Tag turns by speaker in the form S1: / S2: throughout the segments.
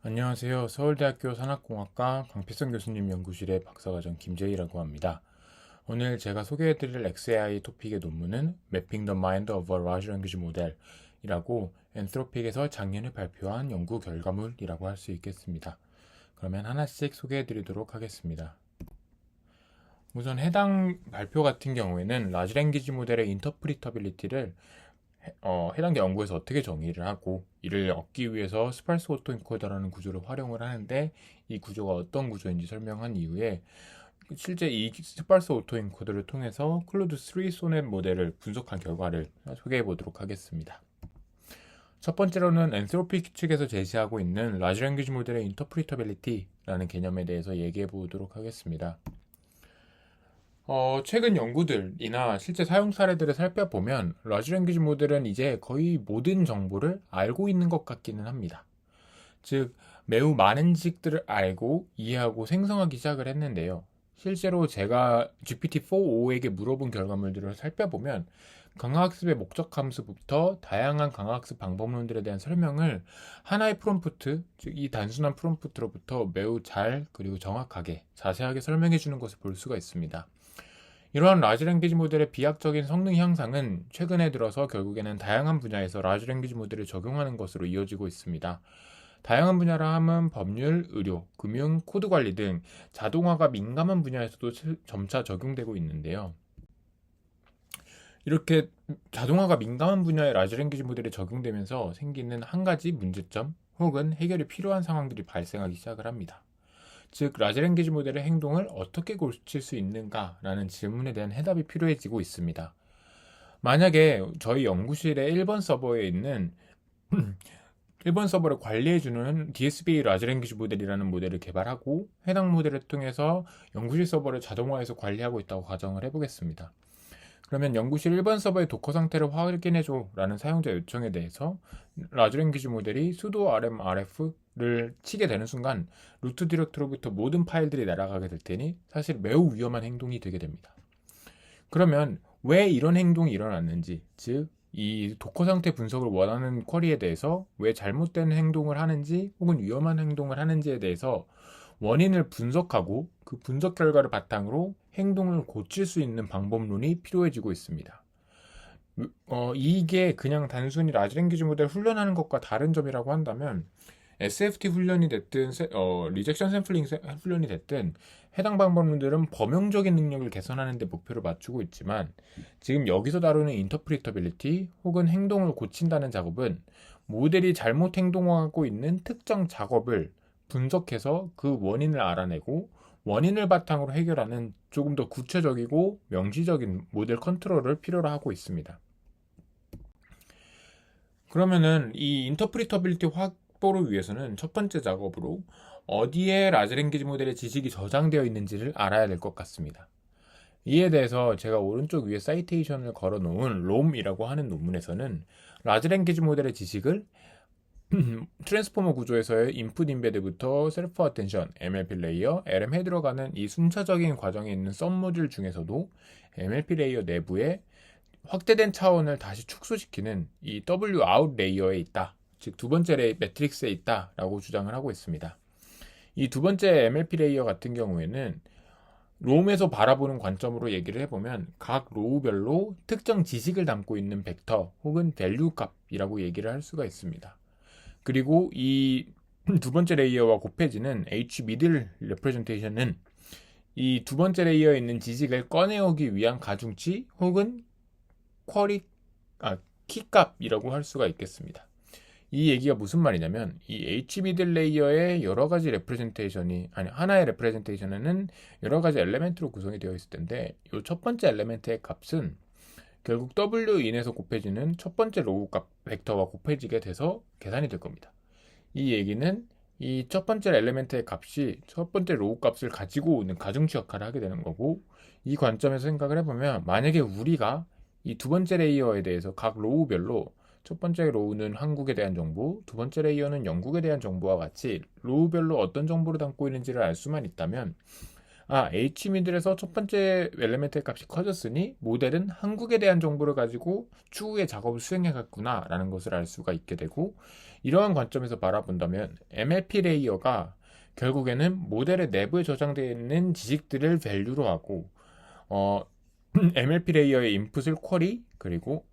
S1: 안녕하세요. 서울대학교 산학공학과 강필성 교수님 연구실의 박사과정 김재희라고 합니다. 오늘 제가 소개해드릴 XAI 토픽의 논문은 Mapping the Mind of a Large Language Model 이라고 엔트로픽에서 작년에 발표한 연구 결과물이라고 할 수 있겠습니다. 그러면 하나씩 소개해드리도록 하겠습니다. 우선 해당 발표 같은 경우에는 라지 랭귀지 모델의 인터프리터빌리티를 해당 연구에서 어떻게 정의를 하고 이를 얻기 위해서 스팔스 오토인코더라는 구조를 활용을 하는데 이 구조가 어떤 구조인지 설명한 이후에 실제 이 스팔스 오토인코더를 통해서 클로드 3 소넷 모델을 분석한 결과를 소개해 보도록 하겠습니다. 첫 번째로는 엔트로피 측에서 제시하고 있는 라지 랭귀지 모델의 인터프리터빌리티라는 개념에 대해서 얘기해 보도록 하겠습니다. 최근 연구들이나 실제 사용 사례들을 살펴보면 라지 랭귀지 모델은 이제 거의 모든 정보를 알고 있는 것 같기는 합니다. 즉, 매우 많은 지식들을 알고 이해하고 생성하기 시작을 했는데요. 실제로 제가 GPT-4.5에게 물어본 결과물들을 살펴보면 강화학습의 목적 함수부터 다양한 강화학습 방법론들에 대한 설명을 하나의 프롬프트, 즉 이 단순한 프롬프트로부터 매우 잘 그리고 정확하게 자세하게 설명해 주는 것을 볼 수가 있습니다. 이러한 라지 랭귀지 모델의 비약적인 성능 향상은 최근에 들어서 결국에는 다양한 분야에서 라지 랭귀지 모델을 적용하는 것으로 이어지고 있습니다. 다양한 분야라 함은 법률, 의료, 금융, 코드 관리 등 자동화가 민감한 분야에서도 점차 적용되고 있는데요. 이렇게 자동화가 민감한 분야의 라지 랭귀지 모델이 적용되면서 생기는 한 가지 문제점 혹은 해결이 필요한 상황들이 발생하기 시작을 합니다. 즉, 라지 랭귀지 모델의 행동을 어떻게 고칠 수 있는가라는 질문에 대한 해답이 필요해지고 있습니다. 만약에 저희 연구실의 1번 서버에 있는 1번 서버를 관리해주는 DSB 라지 랭귀지 모델이라는 모델을 개발하고 해당 모델을 통해서 연구실 서버를 자동화해서 관리하고 있다고 가정을 해보겠습니다. 그러면 연구실 1번 서버의 도커 상태를 확인해줘 라는 사용자 요청에 대해서 라지 랭귀지 모델이 sudo rmrf를 치게 되는 순간 루트 디렉토리로부터 모든 파일들이 날아가게 될 테니 사실 매우 위험한 행동이 되게 됩니다. 그러면 왜 이런 행동이 일어났는지, 즉 이 도커 상태 분석을 원하는 쿼리에 대해서 왜 잘못된 행동을 하는지 혹은 위험한 행동을 하는지에 대해서 원인을 분석하고 그 분석 결과를 바탕으로 행동을 고칠 수 있는 방법론이 필요해지고 있습니다. 이게 그냥 단순히 라지 랭귀지 모델 훈련하는 것과 다른 점이라고 한다면 SFT 훈련이 됐든 리젝션 샘플링 훈련이 됐든 해당 방법론들은 범용적인 능력을 개선하는 데 목표를 맞추고 있지만 지금 여기서 다루는 인터프리터빌리티 혹은 행동을 고친다는 작업은 모델이 잘못 행동하고 있는 특정 작업을 분석해서 그 원인을 알아내고 원인을 바탕으로 해결하는 조금 더 구체적이고 명시적인 모델 컨트롤을 필요로 하고 있습니다. 그러면은 이 인터프리터빌리티 확보를 위해서는 첫 번째 작업으로 어디에 라지 랭귀지 모델의 지식이 저장되어 있는지를 알아야 될 것 같습니다. 이에 대해서 제가 오른쪽 위에 사이테이션을 걸어 놓은 롬이라고 하는 논문에서는 라지 랭귀지 모델의 지식을 트랜스포머 구조에서의 인풋 인베드부터 셀프 어텐션, MLP 레이어, LM 헤드로 가는 이 순차적인 과정에 있는 썸 모듈 중에서도 MLP 레이어 내부에 확대된 차원을 다시 축소시키는 이 W 아웃 레이어에 있다. 즉 두 번째 매트릭스에 있다라고 주장을 하고 있습니다. 이 두 번째 MLP 레이어 같은 경우에는 롬에서 바라보는 관점으로 얘기를 해보면 각 로우별로 특정 지식을 담고 있는 벡터 혹은 밸류 값이라고 얘기를 할 수가 있습니다. 그리고 이 두 번째 레이어와 곱해지는 H 미들 레프레젠테이션은 이 두 번째 레이어에 있는 지식을 꺼내오기 위한 가중치 혹은 키값이라고 할 수가 있겠습니다. 이 얘기가 무슨 말이냐면 이 H 미들 레이어의 여러 가지 레프레젠테이션이 하나의 레프레젠테이션에는 여러 가지 엘레멘트로 구성이 되어 있을 텐데 이 첫 번째 엘레멘트의 값은 결국 W 인에서 곱해지는 첫 번째 로우 값 벡터와 곱해지게 돼서 계산이 될 겁니다. 이 얘기는 이 첫 번째 엘레멘트의 값이 첫 번째 로우 값을 가지고 오는 가중치 역할을 하게 되는 거고 이 관점에서 생각을 해보면 만약에 우리가 이 두 번째 레이어에 대해서 각 로우별로 첫 번째 로우는 한국에 대한 정보, 두 번째 레이어는 영국에 대한 정보와 같이 로우별로 어떤 정보를 담고 있는지를 알 수만 있다면 H미들에서 첫 번째 엘리멘트의 값이 커졌으니 모델은 한국에 대한 정보를 가지고 추후에 작업을 수행해갔구나 라는 것을 알 수가 있게 되고, 이러한 관점에서 바라본다면 MLP 레이어가 결국에는 모델의 내부에 저장되어 있는 지식들을 밸류로 하고, MLP 레이어의 인풋을 쿼리, 그리고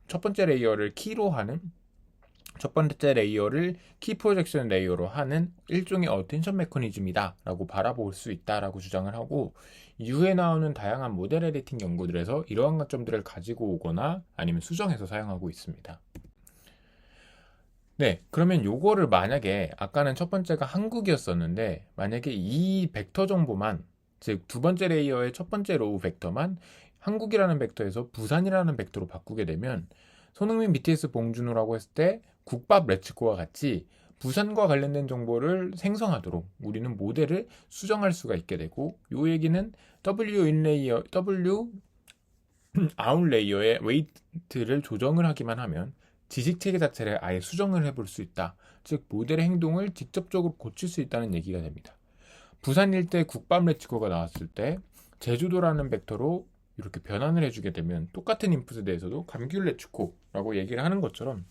S1: 첫 번째 레이어를 키로 하는, 첫 번째 레이어를 키 프로젝션 레이어로 하는 일종의 어텐션 메커니즘이다 라고 바라볼 수 있다라고 주장을 하고, 이후에 나오는 다양한 모델 에디팅 연구들에서 이러한 관점들을 가지고 오거나 아니면 수정해서 사용하고 있습니다. 네, 그러면 요거를 만약에 아까는 첫 번째가 한국이었었는데, 만약에 이 벡터 정보만, 즉 두 번째 레이어의 첫 번째 로우 벡터만 한국이라는 벡터에서 부산이라는 벡터로 바꾸게 되면, 손흥민 BTS 봉준호라고 했을 때 국밥 레츠코와 같이 부산과 관련된 정보를 생성하도록 우리는 모델을 수정할 수가 있게 되고, 요 얘기는 W1 레이어, W 아웃 레이어의 웨이트를 조정을 하기만 하면 지식 체계 자체를 아예 수정을 해볼 수 있다. 즉 모델의 행동을 직접적으로 고칠 수 있다는 얘기가 됩니다. 부산 일대 국밥 레츠코가 나왔을 때 제주도라는 벡터로 이렇게 변환을 해주게 되면 똑같은 인풋에 대해서도 감귤 레츠코라고 얘기를 하는 것처럼,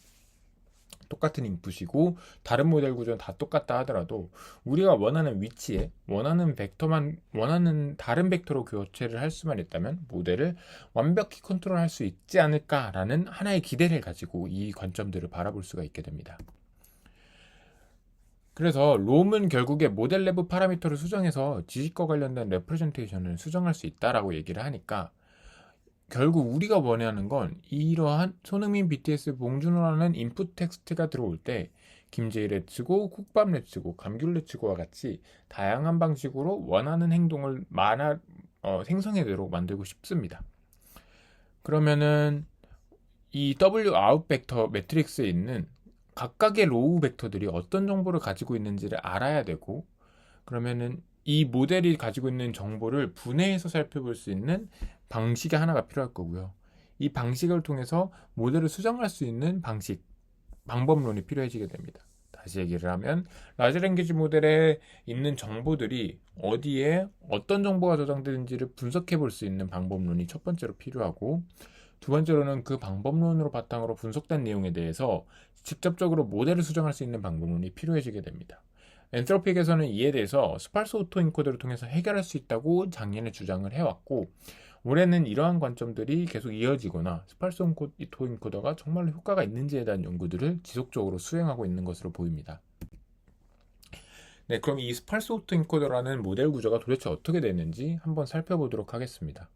S1: 똑같은 인풋이고 다른 모델 구조는 다 똑같다 하더라도 우리가 원하는 위치에 원하는 벡터만, 원하는 다른 벡터로 교체를 할 수만 있다면 모델을 완벽히 컨트롤할 수 있지 않을까라는 하나의 기대를 가지고 이 관점들을 바라볼 수가 있게 됩니다. 그래서 롬은 결국에 모델 내부 파라미터를 수정해서 지식과 관련된 레프레젠테이션을 수정할 수 있다라고 얘기를 하니까, 결국 우리가 원하는 건 이러한 손흥민 BTS 봉준호라는 인풋 텍스트가 들어올 때 김제일 레츠고, 국밥 레츠고, 감귤 레츠고와 같이 다양한 방식으로 원하는 행동을 생성해내도록 만들고 싶습니다. 그러면은 이 W 아웃 벡터 매트릭스에 있는 각각의 로우 벡터들이 어떤 정보를 가지고 있는지를 알아야 되고, 그러면은 이 모델이 가지고 있는 정보를 분해해서 살펴볼 수 있는 방식이 하나가 필요할 거고요. 이 방식을 통해서 모델을 수정할 수 있는 방법론이 필요해지게 됩니다. 다시 얘기를 하면 라지 랭귀지 모델에 있는 정보들이 어디에 어떤 정보가 저장되는지를 분석해 볼 수 있는 방법론이 첫 번째로 필요하고, 두 번째로는 그 방법론으로 바탕으로 분석된 내용에 대해서 직접적으로 모델을 수정할 수 있는 방법론이 필요해지게 됩니다. 엔트로픽에서는 이에 대해서 스팔스 오토 인코더를 통해서 해결할 수 있다고 작년에 주장을 해왔고, 올해는 이러한 관점들이 계속 이어지거나 스팔스 오토 인코더가 정말로 효과가 있는지에 대한 연구들을 지속적으로 수행하고 있는 것으로 보입니다. 네, 그럼 이 스팔스 오토 인코더라는 모델 구조가 도대체 어떻게 되는지 한번 살펴보도록 하겠습니다.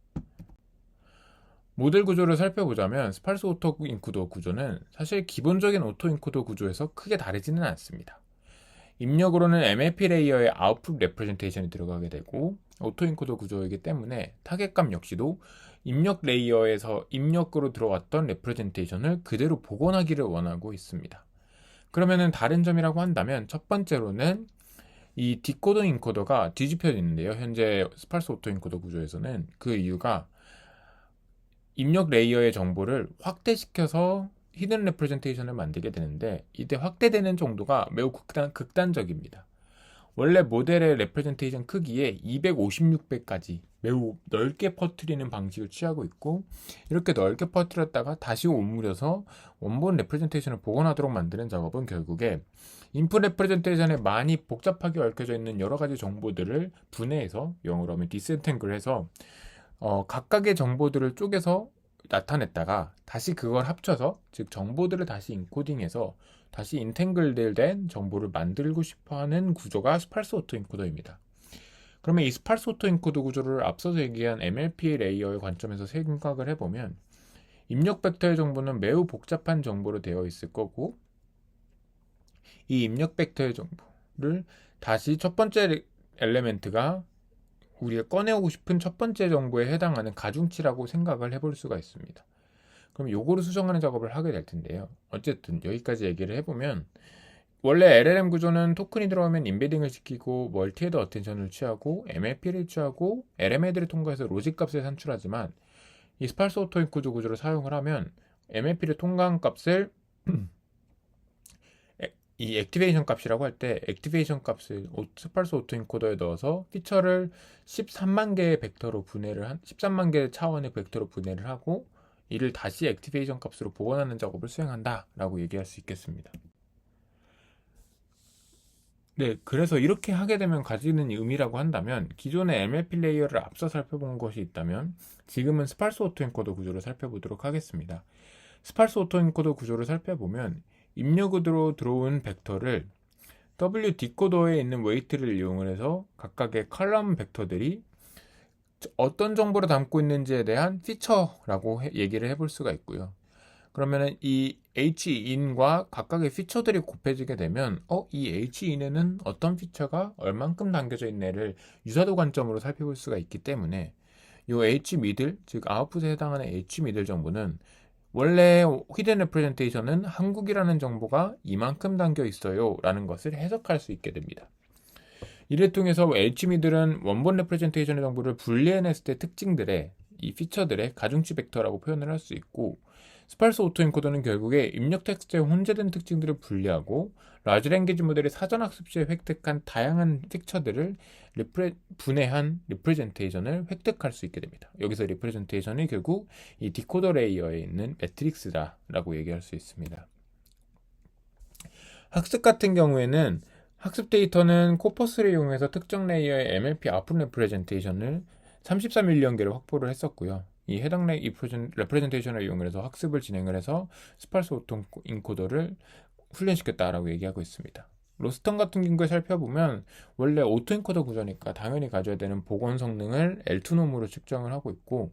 S1: 모델 구조를 살펴보자면 스팔스 오토 인코더 구조는 사실 기본적인 오토 인코더 구조에서 크게 다르지는 않습니다. 입력으로는 MLP 레이어의 아웃풋 레프레젠테이션이 들어가게 되고, 오토 인코더 구조이기 때문에 타겟값 역시도 입력 레이어에서 입력으로 들어왔던 레프레젠테이션을 그대로 복원하기를 원하고 있습니다. 그러면은 다른 점이라고 한다면, 첫 번째로는 이 디코더 인코더가 뒤집혀져 있는데요. 현재 스팔스 오토 인코더 구조에서는 그 이유가 입력 레이어의 정보를 확대시켜서 히든 레프레젠테이션을 만들게 되는데, 이때 확대되는 정도가 매우 극단적입니다. 원래 모델의 레프레젠테이션 크기에 256배까지 매우 넓게 퍼뜨리는 방식을 취하고 있고, 이렇게 넓게 퍼뜨렸다가 다시 오므려서 원본 레프레젠테이션을 복원하도록 만드는 작업은 결국에 인풋 레프레젠테이션에 많이 복잡하게 얽혀져 있는 여러 가지 정보들을 분해해서, 영어로 하면 디센탱글해서 각각의 정보들을 쪼개서 나타냈다가 다시 그걸 합쳐서, 즉 정보들을 다시 인코딩해서 다시 인탱글된 정보를 만들고 싶어하는 구조가 스팔스 오토 인코더입니다. 그러면 이 스팔스 오토 인코더 구조를 앞서서 얘기한 MLP 레이어의 관점에서 생각을 해보면, 입력 벡터의 정보는 매우 복잡한 정보로 되어 있을 거고, 이 입력 벡터의 정보를 다시 첫 번째 엘리멘트가 우리가 꺼내오고 싶은 첫 번째 정보에 해당하는 가중치라고 생각을 해볼 수가 있습니다. 그럼 요거를 수정하는 작업을 하게 될 텐데요. 어쨌든 여기까지 얘기를 해보면, 원래 LLM 구조는 토큰이 들어오면 인베딩을 시키고 멀티헤드 어텐션을 취하고 MLP를 취하고 LMA들을 통과해서 로직 값을 산출하지만, 이 스팔스 오토 인코더 구조를 사용을 하면 MLP를 통과한 값을 이 액티베이션 값이라고 할 때 액티베이션 값을 스팔스 오토인코더에 넣어서 피처를 13만 개의 벡터로 분해를 13만 개의 차원의 벡터로 분해를 하고 이를 다시 액티베이션 값으로 복원하는 작업을 수행한다 라고 얘기할 수 있겠습니다. 네, 그래서 이렇게 하게 되면 가지는 의미라고 한다면 기존의 MLP 레이어를 앞서 살펴본 것이 있다면 지금은 스팔스 오토인코더 구조를 살펴보도록 하겠습니다. 스팔스 오토인코더 구조를 살펴보면 입력으로 들어온 벡터를 W 디코더에 있는 웨이트를 이용해서 각각의 컬럼 벡터들이 어떤 정보를 담고 있는지에 대한 피처라고 얘기를 해볼 수가 있고요. 그러면은 이 Hin과 각각의 피처들이 곱해지게 되면 이 Hin에는 어떤 피처가 얼만큼 담겨져 있네를 유사도 관점으로 살펴볼 수가 있기 때문에 이 H미들, 즉 아웃풋에 해당하는 H미들 정보는 원래 히든 레프레젠테이션은 한국이라는 정보가 이만큼 담겨 있어요 라는 것을 해석할 수 있게 됩니다. 이를 통해서 H미들은 원본 레프레젠테이션의 정보를 분리해냈을 때 특징들의 이 피처들의 가중치 벡터라고 표현을 할 수 있고 스팔스 오토인코더는 결국에 입력 텍스트의 혼재된 특징들을 분리하고 라지 랭귀지 모델의 사전 학습 시에 획득한 다양한 피처들을 분해한 리프레젠테이션을 획득할 수 있게 됩니다. 여기서 리프레젠테이션이 결국 이 디코더 레이어에 있는 매트릭스다 라고 얘기할 수 있습니다. 학습 같은 경우에는 학습 데이터는 코퍼스를 이용해서 특정 레이어의 MLP 아웃풋 레프레젠테이션을 33밀리언 개를 확보를 했었고요. 이 해당 레프레젠테이션을 이용해서 학습을 진행을 해서 스팔스 오토 인코더를 훈련시켰다라고 얘기하고 있습니다. 로스턴 같은 경우에 살펴보면 원래 오토 인코더 구조니까 당연히 가져야 되는 복원 성능을 L2놈으로 측정을 하고 있고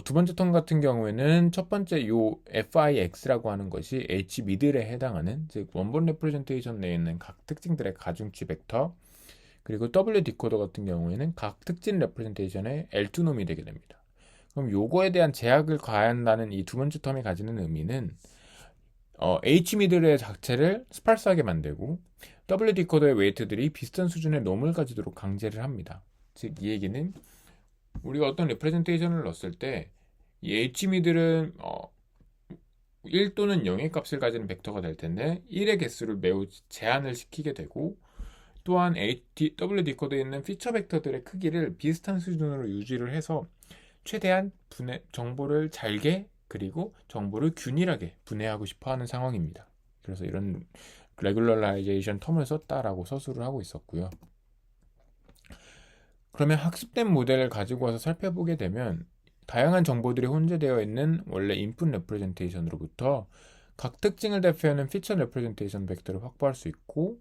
S1: 두 번째 턴 같은 경우에는 첫 번째 요 FIX라고 하는 것이 H 미들에 해당하는 즉 원본 레프레젠테이션 내에 있는 각 특징들의 가중치 벡터 그리고 W 디코더 같은 경우에는 각 특징 레프레젠테이션의 L2놈이 되게 됩니다. 그럼 요거에 대한 제약을 가한다는 이 두 번째 텀이 가지는 의미는 H 미들의 자체를 스팔스하게 만들고 W 디코더의 웨이트들이 비슷한 수준의 놈을 가지도록 강제를 합니다. 즉 이 얘기는 우리가 어떤 레프레젠테이션을 넣었을 때 이 H 미들은 1 또는 0의 값을 가지는 벡터가 될 텐데 1의 개수를 매우 제한을 시키게 되고 또한 W 디코더에 있는 피처 벡터들의 크기를 비슷한 수준으로 유지를 해서 최대한 정보를 잘게 그리고 정보를 균일하게 분해하고 싶어하는 상황입니다. 그래서 이런 레귤러라이제이션 텀을 썼다라고 서술을 하고 있었고요. 그러면 학습된 모델을 가지고 와서 살펴보게 되면 다양한 정보들이 혼재되어 있는 원래 인풋 레프레젠테이션으로부터 각 특징을 대표하는 피처 레프레젠테이션 벡터를 확보할 수 있고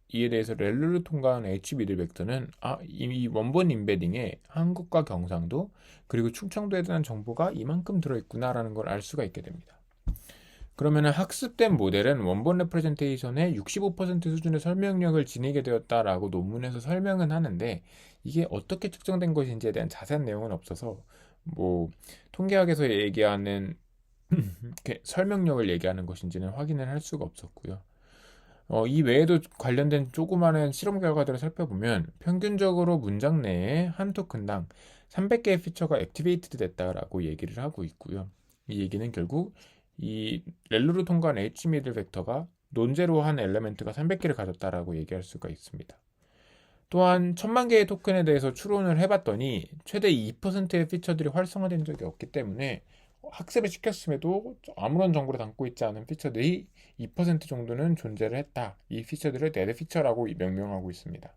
S1: 이에 대해서 렐루를 통과한 H미들 벡터는 이 원본 임베딩에 한국과 경상도 그리고 충청도에 대한 정보가 이만큼 들어있구나 라는 걸 알 수가 있게 됩니다. 그러면 학습된 모델은 원본 레프레젠테이션의 65% 수준의 설명력을 지니게 되었다라고 논문에서 설명은 하는데 이게 어떻게 측정된 것인지에 대한 자세한 내용은 없어서 통계학에서 얘기하는 설명력을 얘기하는 것인지는 확인을 할 수가 없었고요. 이 외에도 관련된 조그마한 실험 결과들을 살펴보면 평균적으로 문장 내에 한 토큰당 300개의 피처가 액티베이트 됐다라고 얘기를 하고 있고요. 이 얘기는 결국 이 렐루를 통과한 H미들 벡터가 논제로 한 엘레멘트가 300개를 가졌다라고 얘기할 수가 있습니다. 또한 1000만 개의 토큰에 대해서 추론을 해봤더니 최대 2%의 피처들이 활성화된 적이 없기 때문에 학습을 시켰음에도 아무런 정보를 담고 있지 않은 피처들이 2% 정도는 존재를 했다. 이 피처들을 데드 피처라고 명명하고 있습니다.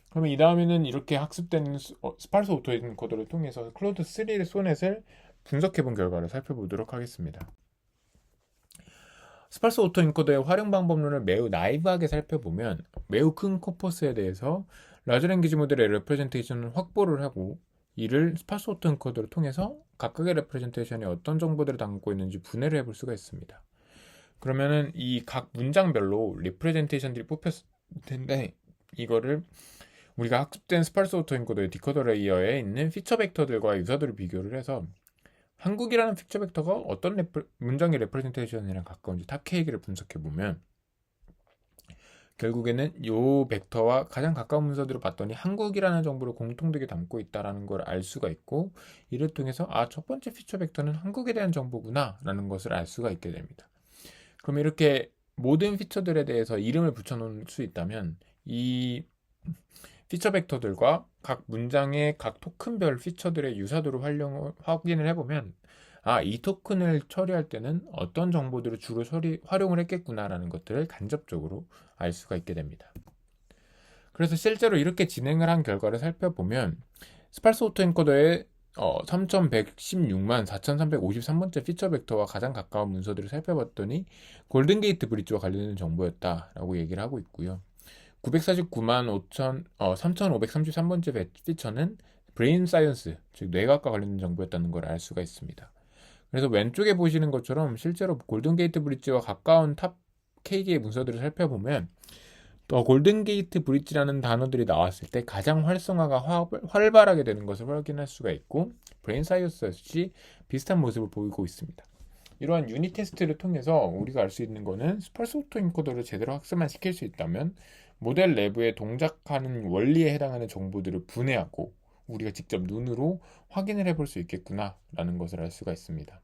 S1: 그러면 이 다음에는 이렇게 학습된 스팔스 오토인코더를 통해서 클로드 3의 소넷을 분석해본 결과를 살펴보도록 하겠습니다. 스팔스 오토인코더의 활용 방법론을 매우 나이브하게 살펴보면 매우 큰 코퍼스에 대해서 라지 랭귀지 모델의 레프레젠테이션을 확보를 하고 이를 스팔스 오토인코더를 통해서 각각의 레프레젠테이션이 어떤 정보들을 담고 있는지 분해를 해볼 수가 있습니다. 그러면은 이 각 문장별로 레프레젠테이션들이 뽑혔을 텐데 이거를 우리가 학습된 스팔스 오토인코더의 디코더 레이어에 있는 피처 벡터들과 유사도를 비교를 해서 한국이라는 피처 벡터가 어떤 문장의 레프레젠테이션이랑 가까운지 탑케이크를 분석해보면 결국에는 이 벡터와 가장 가까운 문서들을 봤더니 한국이라는 정보를 공통되게 담고 있다는 걸 알 수가 있고 이를 통해서 첫 번째 피처 벡터는 한국에 대한 정보구나 라는 것을 알 수가 있게 됩니다. 그럼 이렇게 모든 피처들에 대해서 이름을 붙여놓을 수 있다면 이 피처 벡터들과 각 문장의 각 토큰별 피처들의 유사도를 확인을 해보면 이 토큰을 처리할 때는 어떤 정보들을 주로 활용을 했겠구나라는 것들을 간접적으로 알 수가 있게 됩니다. 그래서 실제로 이렇게 진행을 한 결과를 살펴보면 스팔스 오토엔코더의 3116만 4353번째 피처 벡터와 가장 가까운 문서들을 살펴봤더니 골든게이트 브릿지와 관련된 정보였다라고 얘기를 하고 있고요. 949만 3533번째 피처는 브레인 사이언스, 즉 뇌과학과 관련된 정보였다는 걸 알 수가 있습니다. 그래서 왼쪽에 보시는 것처럼 실제로 골든게이트 브릿지와 가까운 탑 K개의 문서들을 살펴보면 골든게이트 브릿지라는 단어들이 나왔을 때 가장 활성화가 활발하게 되는 것을 확인할 수가 있고 브레인 사이언스 역시 비슷한 모습을 보이고 있습니다. 이러한 유닛 테스트를 통해서 우리가 알 수 있는 것은 스팔스 오토엔코더를 제대로 학습만 시킬 수 있다면 모델 내부에 동작하는 원리에 해당하는 정보들을 분해하고 우리가 직접 눈으로 확인을 해볼 수 있겠구나 라는 것을 알 수가 있습니다.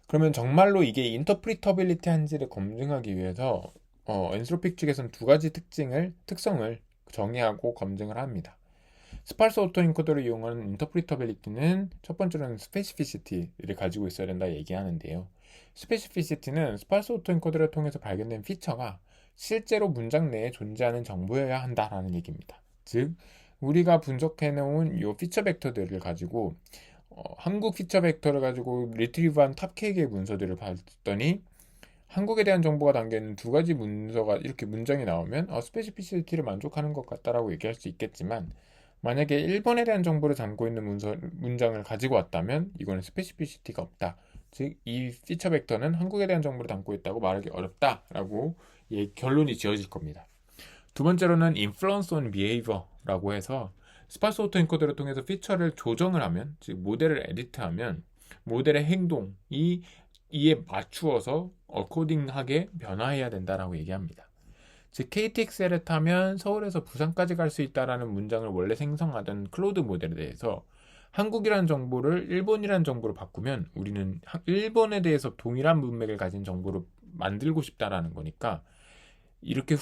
S1: 그러면 정말로 이게 인터프리터빌리티 한지를 검증하기 위해서 엔트로픽 측에서는 두 가지 특성을 정의하고 검증을 합니다. 스팔스 오토엔코더를 이용하는 인터프리터빌리티는 첫 번째로는 스페시피시티를 가지고 있어야 된다 얘기하는데요. 스페시피시티는 스팔스 오토엔코더를 통해서 발견된 피처가 실제로 문장 내에 존재하는 정보여야 한다라는 얘기입니다. 즉 우리가 분석해놓은 이 피처 벡터들을 가지고 한국 피처 벡터를 가지고 리트리브한 탑 K개의 문서들을 봤더니 한국에 대한 정보가 담겨있는 두 가지 문서가 이렇게 문장이 나오면 스페시피시티를 만족하는 것 같다라고 얘기할 수 있겠지만 만약에 일본에 대한 정보를 담고 있는 문장을 가지고 왔다면 이거는 스페시피시티가 없다. 즉 이 피처 벡터는 한국에 대한 정보를 담고 있다고 말하기 어렵다라고 결론이 지어질 겁니다. 두 번째로는 influence on behavior라고 해서 스팔스 오토엔코더를 통해서 피처를 조정을 하면 즉 모델을 에디트하면 모델의 행동이 이에 맞추어서 어코딩하게 변화해야 된다라고 얘기합니다. 즉 KTX를 타면 서울에서 부산까지 갈 수 있다라는 문장을 원래 생성하던 클로드 모델에 대해서 한국이라는 정보를 일본이라는 정보로 바꾸면 우리는 일본에 대해서 동일한 문맥을 가진 정보를 만들고 싶다라는 거니까 이렇게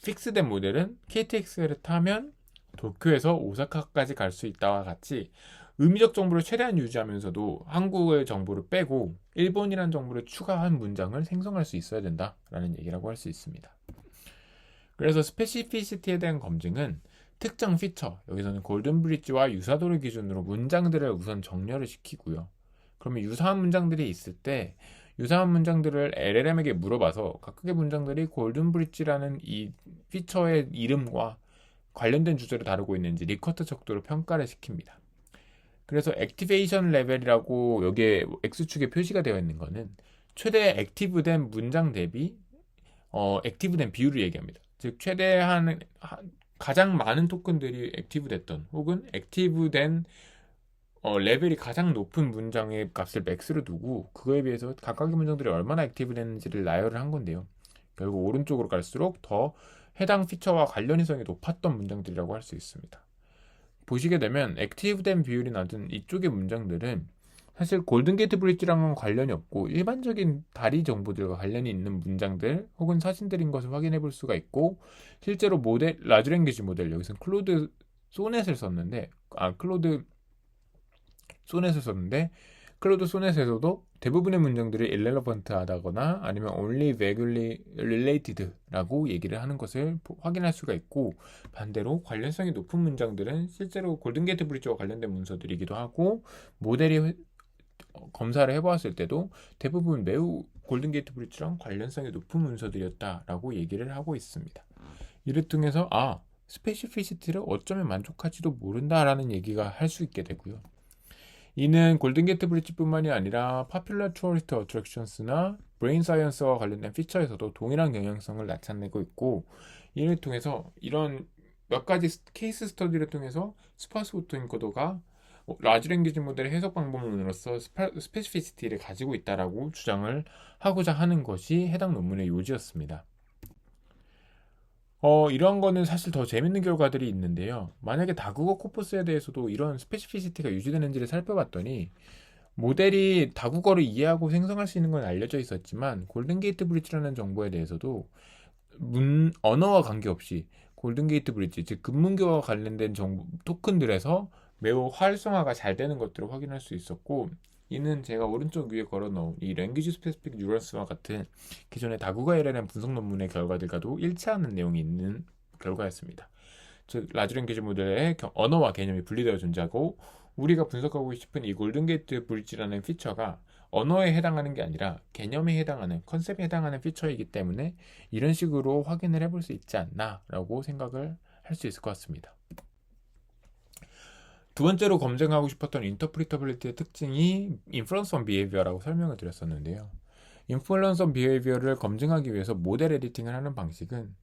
S1: 픽스된 모델은 KTX를 타면 도쿄에서 오사카까지 갈 수 있다와 같이 의미적 정보를 최대한 유지하면서도 한국의 정보를 빼고 일본이라는 정보를 추가한 문장을 생성할 수 있어야 된다라는 얘기라고 할 수 있습니다. 그래서 스페시피시티에 대한 검증은 특정 피처, 여기서는 골든 브릿지와 유사도를 기준으로 문장들을 우선 정렬을 시키고요. 그러면 유사한 문장들이 있을 때 유사한 문장들을 LLM에게 물어봐서 각각의 문장들이 골든 브릿지라는 이 피처의 이름과 관련된 주제를 다루고 있는지 리커트 척도로 평가를 시킵니다. 그래서 액티베이션 레벨이라고 여기에 X축에 표시가 되어 있는 거는 최대 액티브된 문장 대비 액티브된 비율을 얘기합니다. 즉 최대한 가장 많은 토큰들이 액티브됐던 혹은 액티브된 레벨이 가장 높은 문장의 값을 맥스로 두고 그거에 비해서 각각의 문장들이 얼마나 액티브됐는지를 나열을 한 건데요. 결국 오른쪽으로 갈수록 더 해당 피처와 관련성이 높았던 문장들이라고 할 수 있습니다. 보시게 되면 액티브된 비율이 낮은 이쪽의 문장들은 사실 골든게이트 브릿지랑은 관련이 없고 일반적인 다리 정보들과 관련이 있는 문장들 혹은 사진들인 것을 확인해 볼 수가 있고 실제로 라지 랭귀지 모델 여기서는 클로드 소넷을 썼는데 클로드 소넷에서도 대부분의 문장들이 irrelevant하다거나 아니면 only vaguely related라고 얘기를 하는 것을 확인할 수가 있고 반대로 관련성이 높은 문장들은 실제로 골든게이트 브릿지와 관련된 문서들이기도 하고 모델이 검사를 해보았을 때도 대부분 매우 골든게이트 브릿지랑 관련성이 높은 문서들이었다라고 얘기를 하고 있습니다. 이를 통해서 스페시피시티를 어쩌면 만족할지도 모른다라는 얘기가 할 수 있게 되고요. 이는 골든게이트 브릿지뿐만이 아니라 파퓰러 투어리스트 어트랙션스나 브레인 사이언스와 관련된 피처에서도 동일한 경향성을 나타내고 있고 이를 통해서 이런 몇 가지 케이스 스터디를 통해서 스팔스 오토엔코더가 라지 랭귀지 모델의 해석 방법론으로서 스페시피시티를 가지고 있다라고 주장을 하고자 하는 것이 해당 논문의 요지였습니다. 이런 거는 사실 더 재밌는 결과들이 있는데요. 만약에 다국어 코퍼스에 대해서도 이런 스페시피시티가 유지되는지를 살펴봤더니 모델이 다국어를 이해하고 생성할 수 있는 건 알려져 있었지만 골든 게이트 브릿지라는 정보에 대해서도 언어와 관계없이 골든 게이트 브릿지, 즉 금문교와 관련된 정보 토큰들에서 매우 활성화가 잘 되는 것들을 확인할 수 있었고, 이는 제가 오른쪽 위에 걸어놓은 이 랭귀지 스페시픽 뉴런스와 같은 기존의 다국어 LLM 분석 논문의 결과들과도 일치하는 내용이 있는 결과였습니다. 즉 라지 랭귀지 모델의 언어와 개념이 분리되어 존재하고, 우리가 분석하고 싶은 이 골든 게이트 브릿지라는 피처가 언어에 해당하는 게 아니라 개념에 해당하는, 컨셉에 해당하는 피처이기 때문에 이런 식으로 확인을 해볼 수 있지 않나 라고 생각을 할 수 있을 것 같습니다. 두 번째로 검증하고 싶었던 인터프리터빌리티의 특징이 인플루언스 온 비헤이비어라고 설명을 드렸었는데요. 인플루언스 온 비헤이비어를 검증하기 위해서 모델 에디팅을 하는 방식은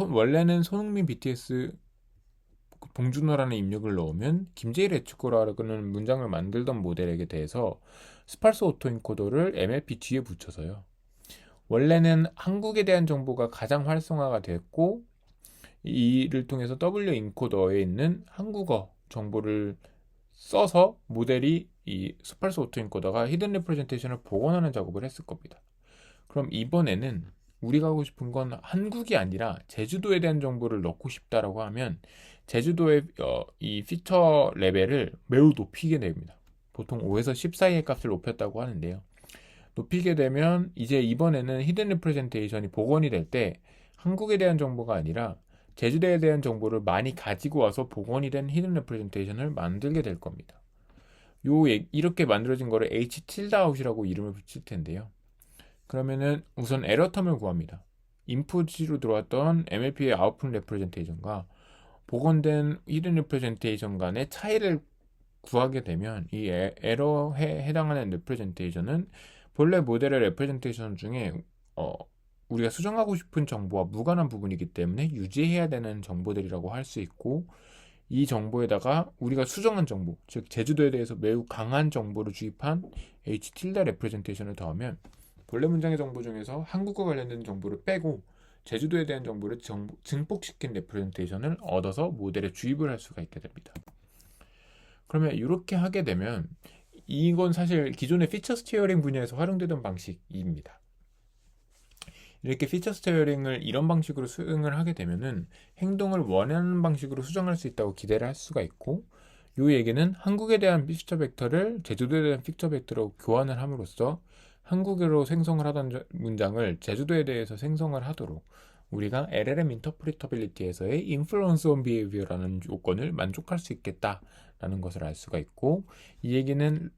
S1: 원래는 손흥민 BTS 봉준호라는 입력을 넣으면 김재일 애축거라는 문장을 만들던 모델에게 대해서 스팔스 오토인코더를 MLP 뒤에 붙여서요. 원래는 한국에 대한 정보가 가장 활성화가 됐고, 이를 통해서 W 인코더에 있는 한국어 정보를 써서 모델이 이 스팔스 오토인코더가 히든 레프레젠테이션을 복원하는 작업을 했을 겁니다. 그럼 이번에는 우리가 하고 싶은 건 한국이 아니라 제주도에 대한 정보를 넣고 싶다라고 하면 제주도의 이 피처 레벨을 매우 높이게 됩니다. 보통 5에서 10 사이의 값을 높였다고 하는데요. 높이게 되면 이제 이번에는 히든 리프레젠테이션이 복원이 될 때 한국에 대한 정보가 아니라 제주도에 대한 정보를 많이 가지고 와서 복원이 된 히든 리프레젠테이션을 만들게 될 겁니다. 이렇게 만들어진 거를 H 틸드 아웃이라고 이름을 붙일 텐데요. 그러면은 우선 에러 텀을 구합니다. 인풋으로 들어왔던 MLP의 아웃풋 레프레젠테이션과 복원된 히든 레프레젠테이션 간의 차이를 구하게 되면 이 에러에 해당하는 레프레젠테이션은 본래 모델의 레프레젠테이션 중에 우리가 수정하고 싶은 정보와 무관한 부분이기 때문에 유지해야 되는 정보들이라고 할 수 있고, 이 정보에다가 우리가 수정한 정보, 즉 제주도에 대해서 매우 강한 정보를 주입한 H 틸드 레프레젠테이션을 더하면 본래 문장의 정보 중에서 한국어 관련된 정보를 빼고 제주도에 대한 정보를 증폭시킨 레프레젠테이션을 얻어서 모델에 주입을 할 수가 있게 됩니다. 그러면 이렇게 하게 되면 이건 사실 기존의 피처 스티어링 분야에서 활용되던 방식입니다. 이렇게 피처 스티어링을 이런 방식으로 수행을 하게 되면은 행동을 원하는 방식으로 수정할 수 있다고 기대를 할 수가 있고, 이 얘기는 한국에 대한 피처 벡터를 제주도에 대한 피처 벡터로 교환을 함으로써 한국어로 생성을 하던 문장을 제주도에 대해서 생성을 하도록 우리가 LLM 인터프리터빌리티에서의 인플루언스 온 비헤이비어라는 요건을 만족할 수 있겠다라는 것을 알 수가 있고, 이 얘기는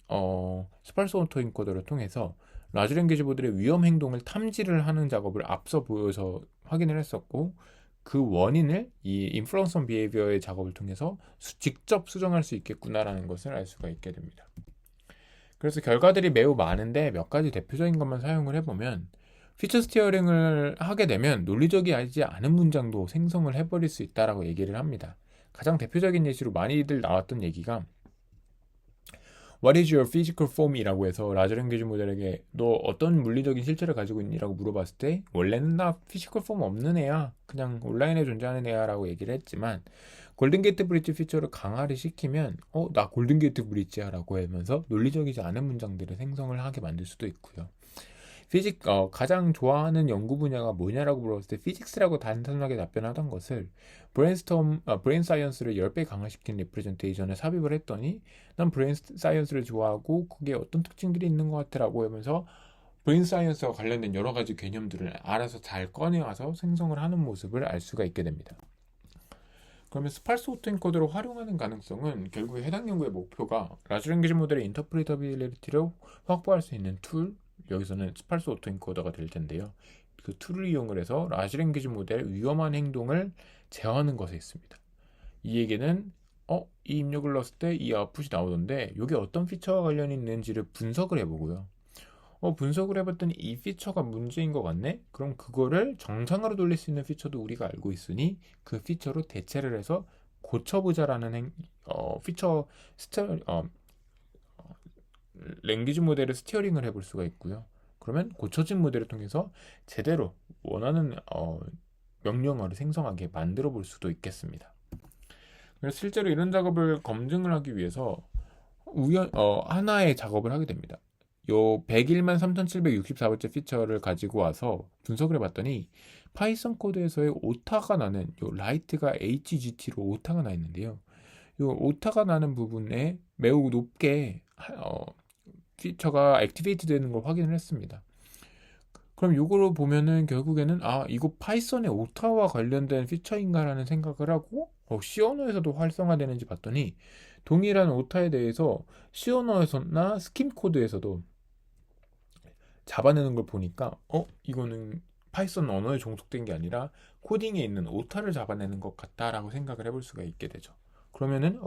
S1: 스팔스 오토인코더를 통해서 라지 랭귀지 모델의 위험 행동을 탐지를 하는 작업을 앞서 보여서 확인을 했었고, 그 원인을 이 인플루언스 온 비헤이비어의 작업을 통해서 직접 수정할 수 있겠구나라는 것을 알 수가 있게 됩니다. 그래서 결과들이 매우 많은데 몇 가지 대표적인 것만 사용을 해보면, 피처 스티어링을 하게 되면 논리적이지 않은 문장도 생성을 해버릴 수 있다라고 얘기를 합니다. 가장 대표적인 예시로 많이들 나왔던 얘기가 What is your physical form? 이라고 해서 라지 랭귀지 모델에게 너 어떤 물리적인 실체를 가지고 있니? 라고 물어봤을 때 원래는 나 피지컬 폼 없는 애야, 그냥 온라인에 존재하는 애야 라고 얘기를 했지만, 골든게이트 브릿지 피처를 강화를 시키면 나 골든게이트 브릿지야 라고 하면서 논리적이지 않은 문장들을 생성을 하게 만들 수도 있고요. 가장 좋아하는 연구 분야가 뭐냐라고 물어봤을 때 피직스라고 단순하게 답변하던 것을 브레인 사이언스를 10배 강화시킨 리프레젠테이션을 삽입을 했더니 난 브레인 사이언스를 좋아하고 그게 어떤 특징들이 있는 것 같아라고 하면서 브레인 사이언스와 관련된 여러 가지 개념들을 알아서 잘 꺼내와서 생성을 하는 모습을 알 수가 있게 됩니다. 그러면 스팔스 오토인코더를 활용하는 가능성은 결국에 해당 연구의 목표가 라지 랭귀지 모델의 인터프리터빌리티를 확보할 수 있는 툴, 여기서는 스팔스 오토인코더가 될 텐데요. 그 툴을 이용을 해서 라지 랭귀지 모델의 위험한 행동을 제어하는 것에 있습니다. 이 얘기는 이 입력을 넣었을 때 이 아웃풋이 나오던데 이게 어떤 피처와 관련이 있는지를 분석을 해보고요. 분석을 해봤더니 이 피처가 문제인 것 같네? 그럼 그거를 정상으로 돌릴 수 있는 피처도 우리가 알고 있으니 그 피처로 대체를 해서 고쳐보자라는 피처 랭귀지 모델을 스티어링을 해볼 수가 있고요. 그러면 고쳐진 모델을 통해서 제대로 원하는 명령어를 생성하게 만들어 볼 수도 있겠습니다. 그래서 실제로 이런 작업을 검증을 하기 위해서 하나의 작업을 하게 됩니다. 요 101만 3764번째 피처를 가지고 와서 분석을 해봤더니 파이썬 코드에서의 오타가 나는 요 라이트가 HGT로 오타가 나 있는데요. 요 오타가 나는 부분에 매우 높게 피처가 액티베이트 되는 걸 확인을 했습니다. 그럼 이거로 보면은 결국에는 이거 파이썬의 오타와 관련된 피처인가라는 생각을 하고 C 언어에서도 활성화되는지 봤더니 동일한 오타에 대해서 C 언어에서나 스킴 코드에서도 잡아내는 걸 보니까 이거는 파이썬 언어에 종속된 게 아니라 코딩에 있는 오타를 잡아내는 것 같다라고 생각을 해볼 수가 있게 되죠. 그러면은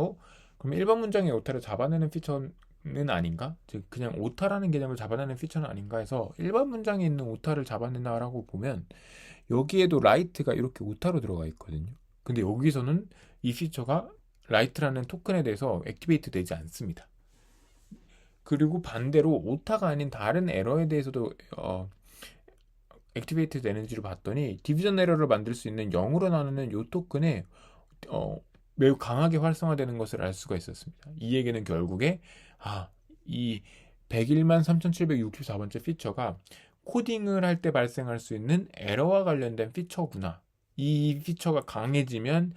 S1: 그럼 일반 문장의 오타를 잡아내는 피처는 아닌가? 즉 그냥 오타라는 개념을 잡아내는 피처는 아닌가 해서 일반 문장에 있는 오타를 잡아내나라고 보면 여기에도 라이트가 이렇게 오타로 들어가 있거든요. 근데 여기서는 이 피처가 라이트라는 토큰에 대해서 액티베이트 되지 않습니다. 그리고 반대로 오타가 아닌 다른 에러에 대해서도 액티베이트 되는지를 봤더니 디비전 에러를 만들 수 있는 0으로 나누는 이 토큰에 매우 강하게 활성화되는 것을 알 수가 있었습니다. 이 얘기는 결국에 이 101만 3764번째 피처가 코딩을 할 때 발생할 수 있는 에러와 관련된 피처구나. 이 피처가 강해지면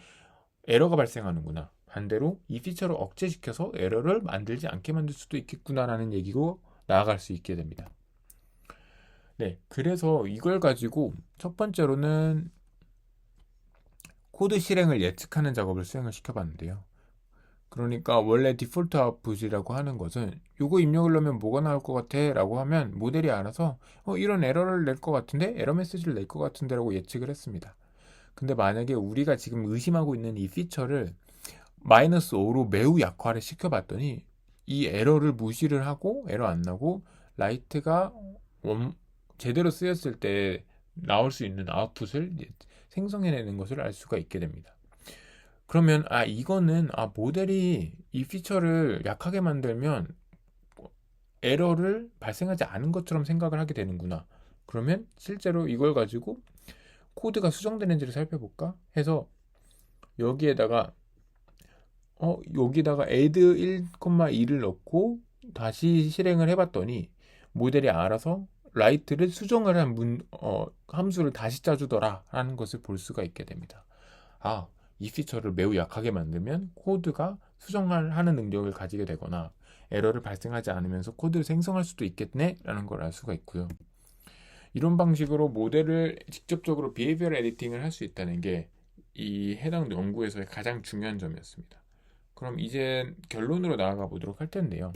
S1: 에러가 발생하는구나. 반대로 이 피처를 억제시켜서 에러를 만들지 않게 만들 수도 있겠구나라는 얘기로 나아갈 수 있게 됩니다. 네, 그래서 이걸 가지고 첫 번째로는 코드 실행을 예측하는 작업을 수행을 시켜봤는데요. 그러니까 원래 디폴트 아웃풋이라고 하는 것은 요거 입력을 넣으면 뭐가 나올 것 같아? 라고 하면 모델이 알아서 이런 에러를 낼 것 같은데? 에러 메시지를 낼 것 같은데? 라고 예측을 했습니다. 근데 만약에 우리가 지금 의심하고 있는 이 피처를 -5로 매우 약화를 시켜봤더니 이 에러를 무시를 하고 에러 안 나고 라이트가 제대로 쓰였을 때 나올 수 있는 아웃풋을 생성해내는 것을 알 수가 있게 됩니다. 그러면 이거는 모델이 이 피처를 약하게 만들면 에러를 발생하지 않은 것처럼 생각을 하게 되는구나. 그러면 실제로 이걸 가지고 코드가 수정되는지를 살펴볼까 해서 여기에다가 add 1,2를 넣고 다시 실행을 해봤더니 모델이 알아서 라이트를 수정을 한 함수를 다시 짜주더라 라는 것을 볼 수가 있게 됩니다. 이 피처를 매우 약하게 만들면 코드가 수정을 하는 능력을 가지게 되거나 에러를 발생하지 않으면서 코드를 생성할 수도 있겠네 라는 걸 알 수가 있고요. 이런 방식으로 모델을 직접적으로 비헤이비어럴 에디팅을 할 수 있다는 게 이 해당 연구에서의 가장 중요한 점이었습니다. 그럼 이제 결론으로 나아가 보도록 할 텐데요.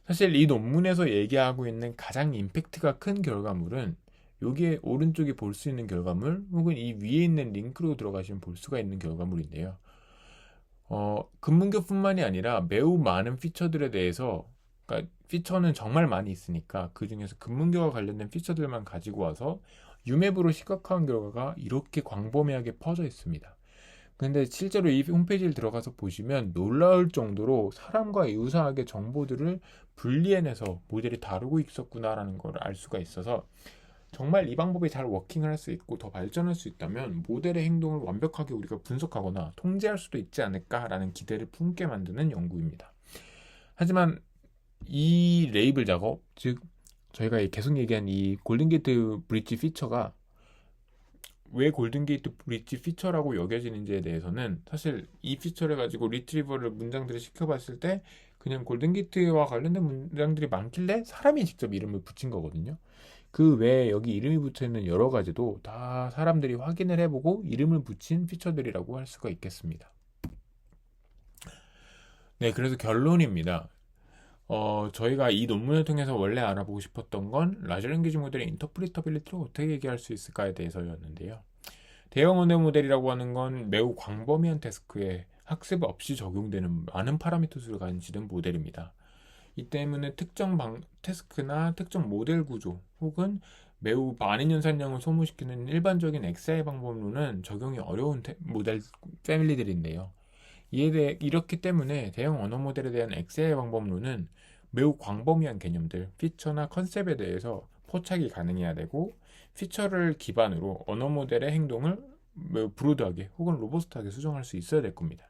S1: 사실 이 논문에서 얘기하고 있는 가장 임팩트가 큰 결과물은 여기에 오른쪽에 볼 수 있는 결과물 혹은 이 위에 있는 링크로 들어가시면 볼 수가 있는 결과물인데요. 근문교뿐만이 아니라 매우 많은 피처들에 대해서 그러니까 피처는 정말 많이 있으니까 그 중에서 근문교와 관련된 피처들만 가지고 와서 유맵으로 시각화한 결과가 이렇게 광범위하게 퍼져 있습니다. 근데 실제로 이 홈페이지를 들어가서 보시면 놀라울 정도로 사람과 유사하게 정보들을 분리해내서 모델이 다루고 있었구나라는 걸 알 수가 있어서 정말 이 방법이 잘 워킹을 할 수 있고 더 발전할 수 있다면 모델의 행동을 완벽하게 우리가 분석하거나 통제할 수도 있지 않을까라는 기대를 품게 만드는 연구입니다. 하지만 이 레이블 작업, 즉 저희가 계속 얘기한 이 골든게이트 브릿지 피처가 왜 골든게이트 브릿지 피처라고 여겨지는지에 대해서는 사실 이 피처를 가지고 리트리버를 문장들을 시켜봤을 때 그냥 골든게이트와 관련된 문장들이 많길래 사람이 직접 이름을 붙인 거거든요. 그 외에 여기 이름이 붙어있는 여러 가지도 다 사람들이 확인을 해보고 이름을 붙인 피처들이라고 할 수가 있겠습니다. 네, 그래서 결론입니다. 저희가 이 논문을 통해서 원래 알아보고 싶었던 건 라지 랭귀지 모델의 인터프리터빌리티를 어떻게 얘기할 수 있을까에 대해서였는데요. 대형 언어 모델이라고 하는 건 매우 광범위한 태스크에 학습 없이 적용되는 많은 파라미터 수를 가진 모델입니다. 이 때문에 특정 태스크나 특정 모델 구조 혹은 매우 많은 연산량을 소모시키는 일반적인 XI 방법론은 적용이 어려운 모델 패밀리들인데요. 이렇기 때문에 대형 언어 모델에 대한 XI 방법론은 매우 광범위한 개념들, 피처나 컨셉에 대해서 포착이 가능해야 되고 피처를 기반으로 언어 모델의 행동을 매우 브로드하게 혹은 로버스트하게 수정할 수 있어야 될 겁니다.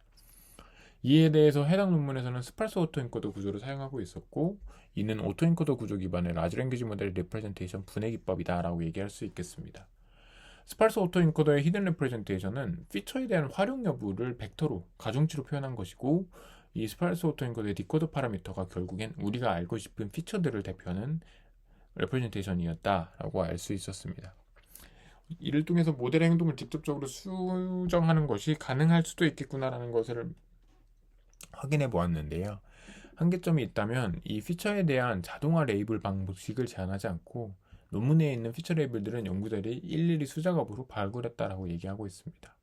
S1: 이에 대해서 해당 논문에서는 스팔스 오토엔코더 구조를 사용하고 있었고, 이는 오토엔코더 구조 기반의 라지 랭귀지 모델 리프레젠테이션 분해 기법이다 라고 얘기할 수 있겠습니다. 스팔스 오토엔코더의 히든 리프레젠테이션은 피처에 대한 활용 여부를 벡터로, 가중치로 표현한 것이고, 이 스팔스 오토엔코더의 디코더 파라미터가 결국엔 우리가 알고 싶은 피처들을 대표하는 레프레젠테이션이었다라고 알 수 있었습니다. 이를 통해서 모델의 행동을 직접적으로 수정하는 것이 가능할 수도 있겠구나라는 것을 확인해 보았는데요. 한계점이 있다면 이 피처에 대한 자동화 레이블 방식을 제한하지 않고 논문 내에 있는 피처 레이블들은 연구자들이 일일이 수작업으로 발굴했다라고 얘기하고 있습니다.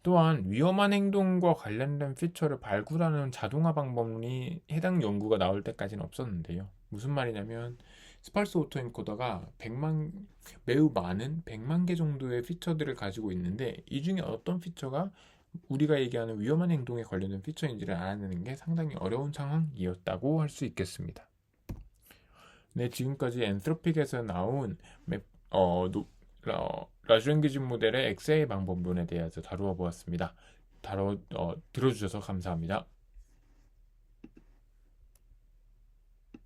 S1: 또한 위험한 행동과 관련된 피처를 발굴하는 자동화 방법이 해당 연구가 나올 때까지는 없었는데요. 무슨 말이냐면 스팔스 오토엔코더가 매우 많은 100만 개 정도의 피처들을 가지고 있는데 이 중에 어떤 피처가 우리가 얘기하는 위험한 행동에 관련된 피처인지를 알아내는 게 상당히 어려운 상황이었다고 할 수 있겠습니다. 네, 지금까지 엔트로픽에서 나온 라지 랭귀지 모델의 XA 방법론에 대해서 다루어 보았습니다. 들어주셔서 감사합니다.